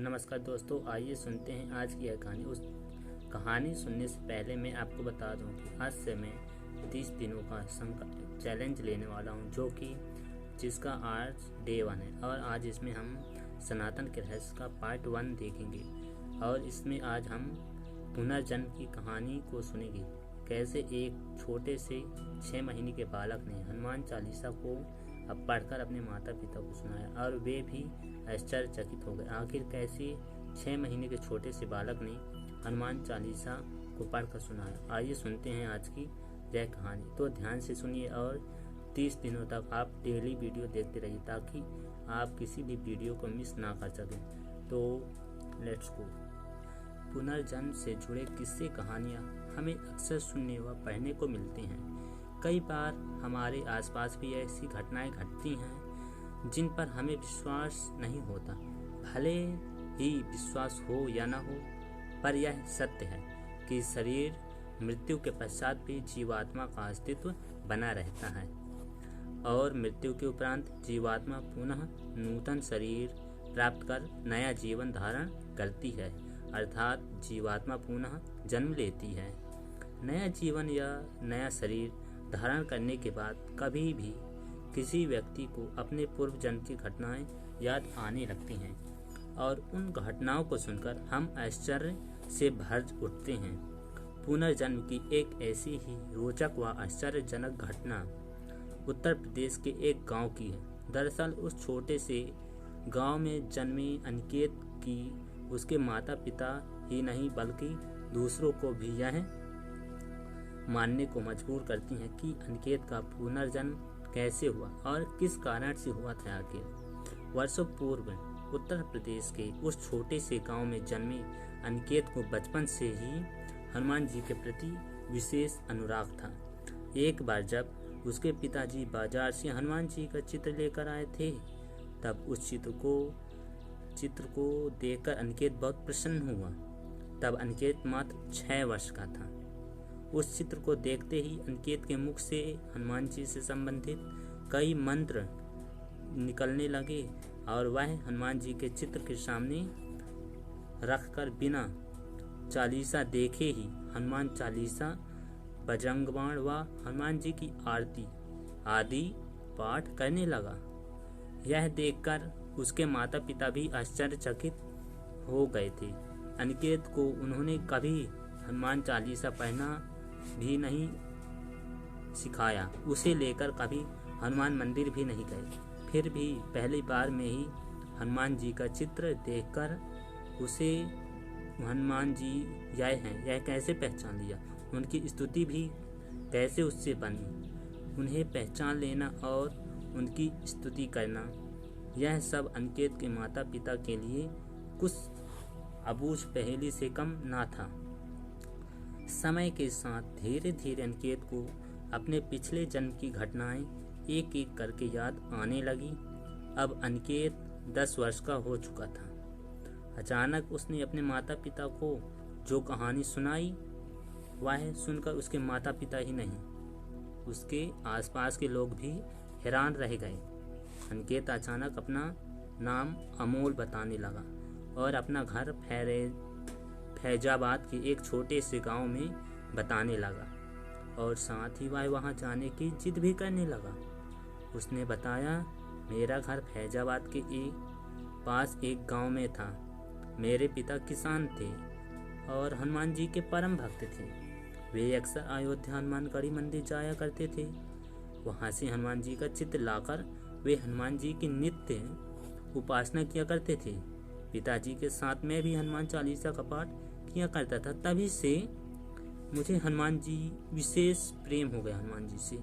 नमस्कार दोस्तों, आइए सुनते हैं आज की यह कहानी। उस कहानी सुनने से पहले मैं आपको बता दूं कि आज से मैं 30 दिनों का चैलेंज लेने वाला हूं, जो कि जिसका आज डे 1 है। और आज इसमें हम सनातन के रहस्य का पार्ट 1 देखेंगे। और इसमें आज हम पुनर्जन्म की कहानी को सुनेंगे। कैसे एक छोटे से 6 महीने के बालक ने हनुमान चालीसा को अब पढ़कर अपने माता पिता को सुनाया और वे भी आश्चर्यचकित हो गए। आखिर कैसे 6 महीने के छोटे से बालक ने हनुमान चालीसा को पढ़कर सुनाया। आइए सुनते हैं आज की यह कहानी। तो ध्यान से सुनिए और 30 दिनों तक आप डेली वीडियो देखते रहिए ताकि आप किसी भी वीडियो को मिस ना कर सकें। तो लेट्स गो। पुनर्जन्म से जुड़े किस्से कहानियाँ हमें अक्सर सुनने व पढ़ने को मिलती हैं। कई बार हमारे आसपास भी ऐसी घटनाएं घटती हैं जिन पर हमें विश्वास नहीं होता। भले ही विश्वास हो या न हो, पर यह सत्य है कि शरीर मृत्यु के पश्चात भी जीवात्मा का अस्तित्व बना रहता है और मृत्यु के उपरांत जीवात्मा पुनः नूतन शरीर प्राप्त कर नया जीवन धारण करती है, अर्थात जीवात्मा पुनः जन्म लेती है। नया जीवन या नया शरीर धारण करने के बाद कभी भी किसी व्यक्ति को अपने पूर्व जन्म की घटनाएं याद आने लगती हैं और उन घटनाओं को सुनकर हम आश्चर्य से भर उठते हैं। पुनर्जन्म की एक ऐसी ही रोचक व आश्चर्यजनक घटना उत्तर प्रदेश के एक गांव की है। दरअसल उस छोटे से गांव में जन्मे अनिकेत की उसके माता पिता ही नहीं बल्कि दूसरों को भी यह मानने को मजबूर करती हैं कि अनिकेत का पुनर्जन्म कैसे हुआ और किस कारण से हुआ था। आखिर वर्षों पूर्व उत्तर प्रदेश के उस छोटे से गांव में जन्मे अनिकेत को बचपन से ही हनुमान जी के प्रति विशेष अनुराग था। एक बार जब उसके पिताजी बाजार से हनुमान जी का चित्र लेकर आए थे, तब उस चित्र को देखकर अनिकेत बहुत प्रसन्न हुआ। तब अनिकेत मात्र 6 वर्ष का था। उस चित्र को देखते ही अनिकेत के मुख से हनुमान जी से संबंधित कई मंत्र निकलने लगे और वह हनुमान जी के चित्र के सामने रखकर बिना चालीसा देखे ही हनुमान चालीसा, बजरंग बाण व हनुमान जी की आरती आदि पाठ करने लगा। यह देखकर उसके माता पिता भी आश्चर्यचकित हो गए थे। अनिकेत को उन्होंने कभी हनुमान चालीसा पढ़ना भी नहीं सिखाया, उसे लेकर कभी हनुमान मंदिर भी नहीं गए। फिर भी पहली बार में ही हनुमान जी का चित्र देखकर उसे हनुमान जी यह कैसे पहचान लिया, उनकी स्तुति भी कैसे उससे बनी। उन्हें पहचान लेना और उनकी स्तुति करना, यह सब अनिकेत के माता पिता के लिए कुछ अबूझ पहेली से कम ना था। समय के साथ धीरे धीरे अनिकेत को अपने पिछले जन्म की घटनाएं एक एक करके याद आने लगी। अब अनिकेत 10 वर्ष का हो चुका था। अचानक उसने अपने माता पिता को जो कहानी सुनाई, वह सुनकर उसके माता पिता ही नहीं, उसके आसपास के लोग भी हैरान रह गए। अनिकेत अचानक अपना नाम अमोल बताने लगा और अपना घर फैजाबाद के एक छोटे से गांव में बताने लगा और साथ ही वह वहां जाने की जिद भी करने लगा। उसने बताया, मेरा घर फैजाबाद के पास एक गांव में था। मेरे पिता किसान थे और हनुमान जी के परम भक्त थे। वे अक्सर अयोध्या हनुमानगढ़ी मंदिर जाया करते थे। वहां से हनुमान जी का चित्र लाकर वे हनुमान जी की नित्य उपासना किया करते थे। पिताजी के साथ मैं भी हनुमान चालीसा का पाठ किया करता था। तभी से मुझे हनुमान जी विशेष प्रेम हो गया हनुमान जी से।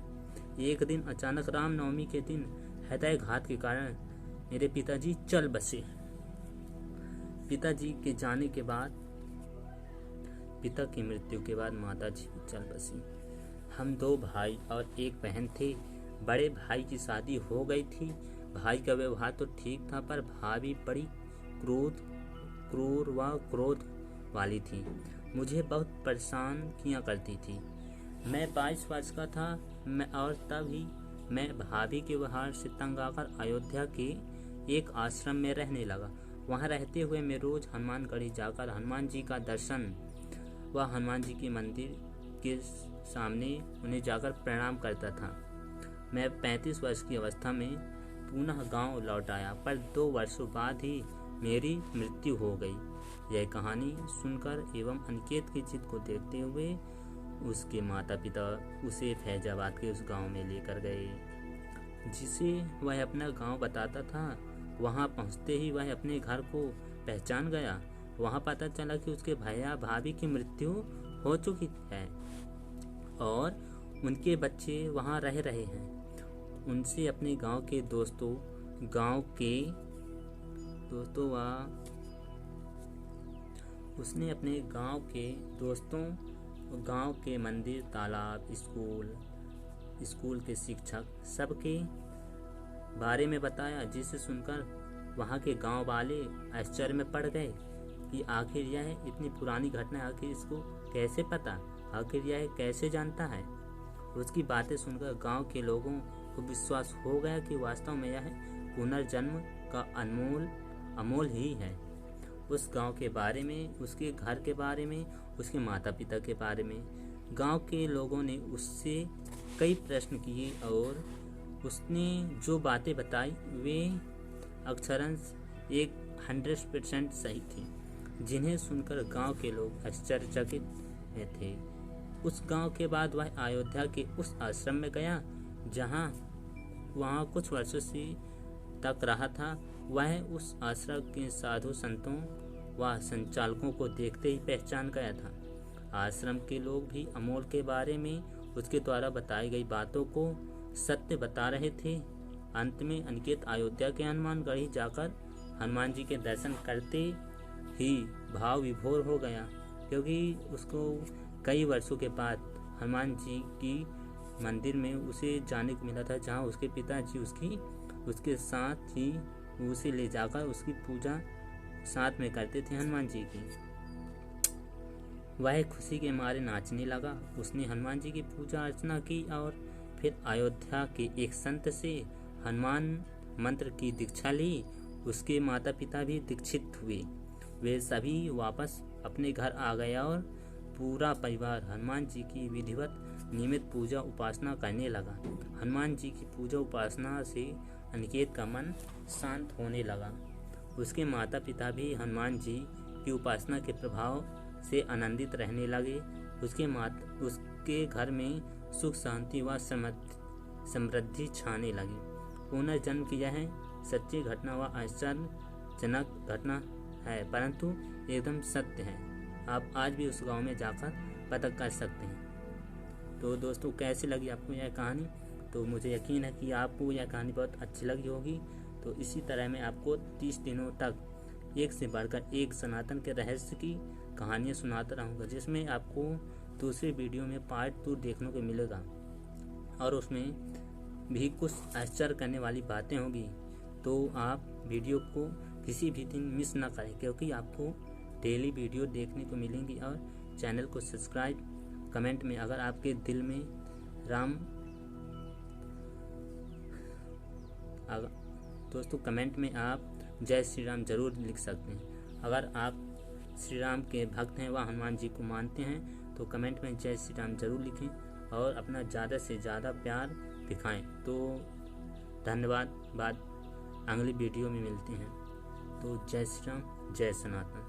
एक दिन अचानक रामनवमी के दिन हृदयाघात के कारण मेरे पिताजी चल बसे। पिताजी के जाने के बाद, पिता की मृत्यु के बाद माता जी चल बसी। हम 2 भाई और एक बहन थे। बड़े भाई की शादी हो गई थी। भाई का व्यवहार तो ठीक था, पर भाभी बड़ी क्रूर व क्रोध वाली थी। मुझे बहुत परेशान किया करती थी। मैं 22 वर्ष का था और तब ही मैं भाभी के व्यवहार से तंग आकर अयोध्या के एक आश्रम में रहने लगा। वहाँ रहते हुए मैं रोज हनुमानगढ़ी जाकर हनुमान जी का दर्शन व हनुमान जी के मंदिर के सामने उन्हें जाकर प्रणाम करता था। मैं 35 वर्ष की अवस्था में पुनः गांव लौट आया, पर 2 वर्षों बाद ही मेरी मृत्यु हो गई। यह कहानी सुनकर एवं अनिकेत की जिद को देखते हुए उसके माता पिता उसे फैजाबाद के उस गांव में लेकर गए, जिसे वह अपना गांव बताता था। वहां पहुंचते ही वह अपने घर को पहचान गया। वहां पता चला कि उसके भैया भाभी की मृत्यु हो चुकी है और उनके बच्चे वहां रह रहे हैं। उनसे अपने गांव के दोस्तों व उसने अपने गांव के दोस्तों, गांव के मंदिर, तालाब, स्कूल के शिक्षक सबके बारे में बताया, जिसे सुनकर वहां के गांव वाले आश्चर्य में पड़ गए कि आखिर यह इतनी पुरानी घटना, आखिर इसको कैसे पता, आखिर यह कैसे जानता है। उसकी बातें सुनकर गांव के लोगों को विश्वास हो गया कि वास्तव में यह पुनर्जन्म का अमोल ही है। उस गांव के बारे में, उसके घर के बारे में, उसके माता पिता के बारे में गांव के लोगों ने उससे कई प्रश्न किए और उसने जो बातें बताई वे अक्षरशः 100% सही थी, जिन्हें सुनकर गांव के लोग आश्चर्यचकित में थे। उस गांव के बाद वह अयोध्या के उस आश्रम में गया जहां वहां कुछ वर्षों से तक रहा था। वह उस आश्रम के साधु संतों व संचालकों को देखते ही पहचान गया था। आश्रम के लोग भी अमोल के बारे में उसके द्वारा बताई गई बातों को सत्य बता रहे थे। अंत में अनिकेत अयोध्या के हनुमानगढ़ी जाकर हनुमान जी के दर्शन करते ही भाव विभोर हो गया, क्योंकि उसको कई वर्षों के बाद हनुमान जी की मंदिर में उसे जाने को मिला था, जहां उसके पिताजी उसके साथ ही उसे ले जाकर उसकी पूजा साथ में करते थे हनुमान जी की। वह खुशी के मारे नाचने लगा। उसने हनुमान जी की पूजा अर्चना की और फिर अयोध्या के एक संत से हनुमान मंत्र की दीक्षा ली। उसके माता पिता भी दीक्षित हुए। वे सभी वापस अपने घर आ गए और पूरा परिवार हनुमान जी की विधिवत नियमित पूजा उपासना करने लगा। हनुमान जी की पूजा उपासना से अनिकेत का मन शांत होने लगा। उसके माता पिता भी हनुमान जी की उपासना के प्रभाव से आनंदित रहने लगे। उसके घर में सुख शांति व समृद्धि छाने लगी। पुनर्जन्म की यह सच्ची घटना व आश्चर्यजनक घटना है, परंतु एकदम सत्य है। आप आज भी उस गांव में जाकर पता कर सकते हैं। तो दोस्तों, कैसी लगी आपको यह कहानी? तो मुझे यकीन है कि आपको यह कहानी बहुत अच्छी लगी होगी। तो इसी तरह मैं आपको 30 दिनों तक एक से बढ़कर एक सनातन के रहस्य की कहानियाँ सुनाता रहूँगा, जिसमें आपको दूसरे वीडियो में पार्ट 2 देखने को मिलेगा और उसमें भी कुछ आश्चर्य करने वाली बातें होगी। तो आप वीडियो को किसी भी दिन मिस ना करें, क्योंकि आपको डेली वीडियो देखने को मिलेंगी। और चैनल को सब्सक्राइब, कमेंट में अगर आपके दिल में दोस्तों कमेंट में आप जय श्री राम जरूर लिख सकते हैं। अगर आप श्री राम के भक्त हैं व हनुमान जी को मानते हैं तो कमेंट में जय श्री राम जरूर लिखें और अपना ज़्यादा से ज़्यादा प्यार दिखाएं। तो धन्यवाद, बाद अगली वीडियो में मिलते हैं। तो जय श्री राम, जय सनातन।